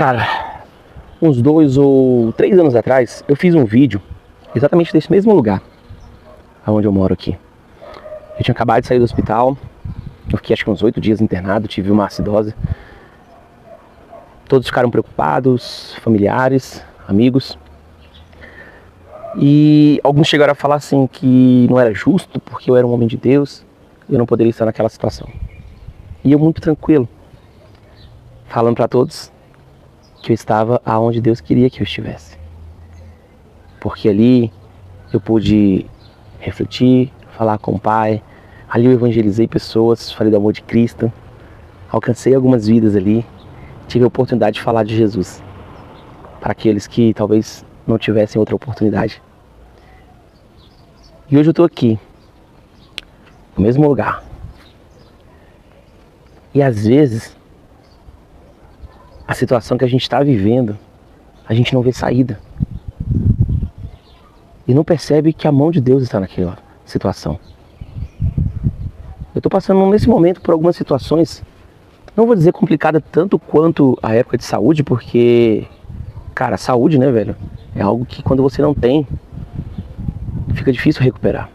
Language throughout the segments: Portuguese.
Cara, uns 2 ou 3 anos atrás, eu fiz um vídeo exatamente desse mesmo lugar, onde eu moro aqui. Eu tinha acabado de sair do hospital, eu fiquei acho que uns 8 dias internado, tive uma acidose. Todos ficaram preocupados, familiares, amigos. E alguns chegaram a falar assim que não era justo, porque eu era um homem de Deus, eu não poderia estar naquela situação. E eu muito tranquilo, falando para todos que eu estava aonde Deus queria que eu estivesse. Porque ali eu pude refletir, falar com o Pai, ali eu evangelizei pessoas, falei do amor de Cristo, alcancei algumas vidas ali, tive a oportunidade de falar de Jesus para aqueles que talvez não tivessem outra oportunidade. E hoje eu estou aqui, no mesmo lugar. E às vezes, a situação que a gente está vivendo, a gente não vê saída. E não percebe que a mão de Deus está naquela situação. Eu estou passando nesse momento por algumas situações, não vou dizer complicada tanto quanto a época de saúde, porque, cara, saúde, né, velho, é algo que quando você não tem, fica difícil recuperar.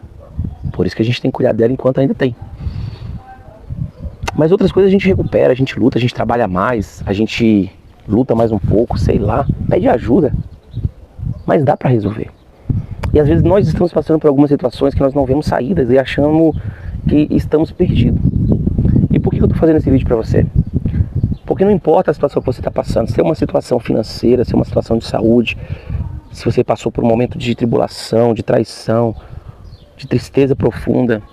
Por isso que a gente tem que cuidar dela enquanto ainda tem. Mas outras coisas a gente recupera, a gente luta, a gente trabalha mais, a gente luta mais um pouco, sei lá, pede ajuda. Mas dá pra resolver. E às vezes nós estamos passando por algumas situações que nós não vemos saídas e achamos que estamos perdidos. E por que eu tô fazendo esse vídeo pra você? Porque não importa a situação que você está passando, se é uma situação financeira, se é uma situação de saúde, se você passou por um momento de tribulação, de traição, de tristeza profunda,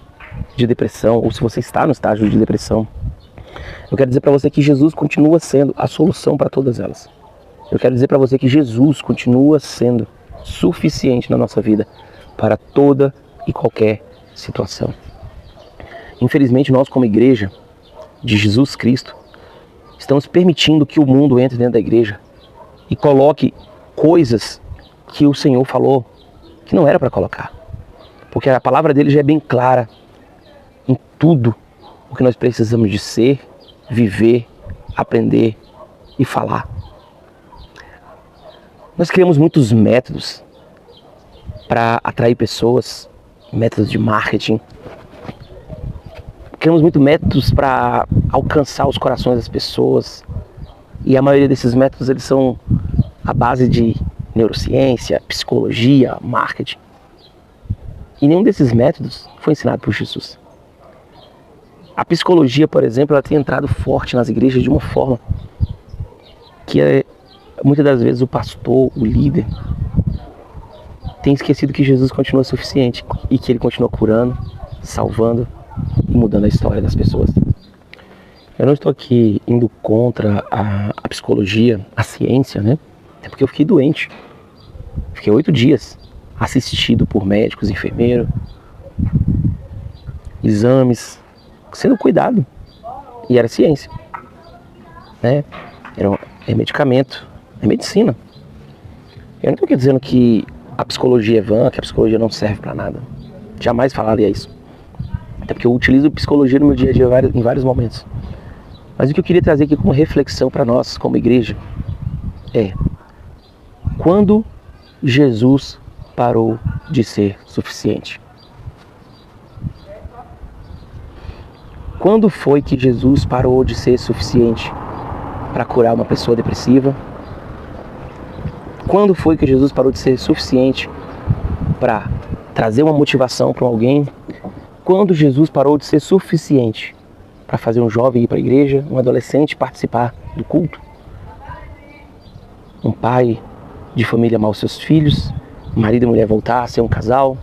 de depressão, ou se você está no estágio de depressão, eu quero dizer para você que Jesus continua sendo a solução para todas elas. Eu quero dizer para você que Jesus continua sendo suficiente na nossa vida para toda e qualquer situação. Infelizmente, nós como igreja de Jesus Cristo, estamos permitindo que o mundo entre dentro da igreja e coloque coisas que o Senhor falou que não era para colocar. Porque a palavra dele já é bem clara em tudo o que nós precisamos de ser, viver, aprender e falar. Nós criamos muitos métodos para atrair pessoas, métodos de marketing. Criamos muitos métodos para alcançar os corações das pessoas. E a maioria desses métodos eles são à base de neurociência, psicologia, marketing. E nenhum desses métodos foi ensinado por Jesus. A psicologia, por exemplo, ela tem entrado forte nas igrejas de uma forma que muitas das vezes o pastor, o líder, tem esquecido que Jesus continua suficiente e que ele continua curando, salvando e mudando a história das pessoas. Eu não estou aqui indo contra a psicologia, a ciência, né? É porque eu fiquei doente. Fiquei 8 dias assistido por médicos, enfermeiros, exames, sendo cuidado. E era ciência, né? É medicamento, é medicina. Eu não estou aqui dizendo que a psicologia é vã, que a psicologia não serve para nada. Jamais falaria isso. Até porque eu utilizo psicologia no meu dia a dia em vários momentos. Mas o que eu queria trazer aqui como reflexão para nós, como igreja, é: quando Jesus parou de ser suficiente? Quando foi que Jesus parou de ser suficiente para curar uma pessoa depressiva? Quando foi que Jesus parou de ser suficiente para trazer uma motivação para alguém? Quando Jesus parou de ser suficiente para fazer um jovem ir para a igreja, um adolescente participar do culto? Um pai de família amar os seus filhos, marido e mulher voltar a ser um casal?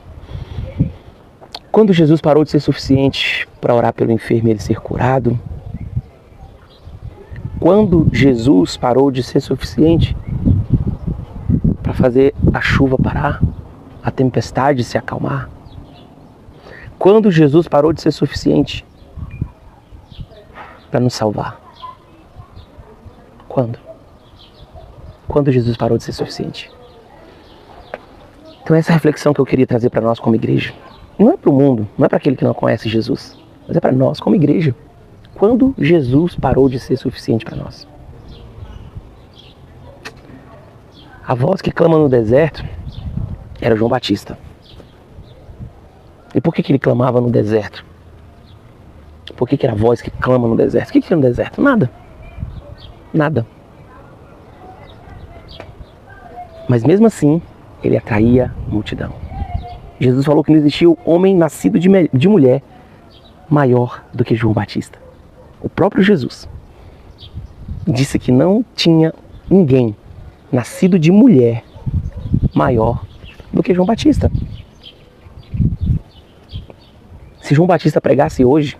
Quando Jesus parou de ser suficiente para orar pelo enfermo e ele ser curado? Quando Jesus parou de ser suficiente para fazer a chuva parar, a tempestade se acalmar? Quando Jesus parou de ser suficiente para nos salvar? Quando? Quando Jesus parou de ser suficiente? Então essa reflexão que eu queria trazer para nós como igreja, não é para o mundo, não é para aquele que não conhece Jesus, mas é para nós como igreja. Quando Jesus parou de ser suficiente para nós? A voz que clama no deserto era João Batista. E por que ele clamava no deserto? Por que era a voz que clama no deserto? O que tinha no deserto? Nada. Nada. Mas mesmo assim, ele atraía multidão. Jesus falou que não existia homem nascido de mulher maior do que João Batista. O próprio Jesus disse que não tinha ninguém nascido de mulher maior do que João Batista. Se João Batista pregasse hoje,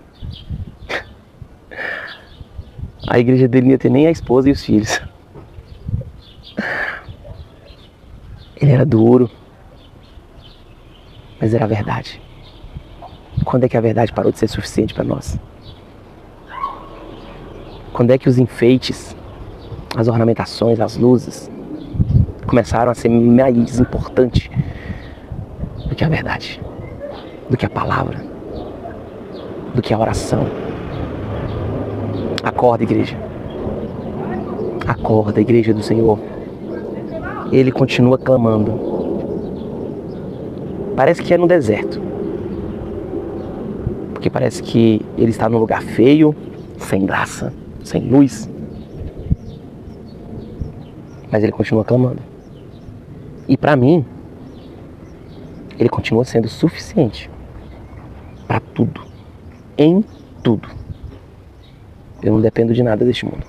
a igreja dele não ia ter nem a esposa e os filhos. Ele era duro, mas era a verdade. Quando é que a verdade parou de ser suficiente para nós? Quando é que os enfeites, as ornamentações, as luzes começaram a ser mais importantes do que a verdade, do que a palavra, do que a oração? Acorda, igreja. Acorda, igreja do Senhor. Ele continua clamando. Parece que é no deserto. Porque parece que ele está num lugar feio, sem graça, sem luz. Mas ele continua clamando. E para mim, ele continua sendo suficiente para tudo. Em tudo. Eu não dependo de nada deste mundo.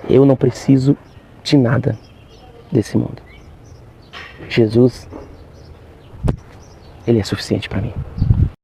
Eu não preciso de nada desse mundo. Jesus, ele é suficiente para mim.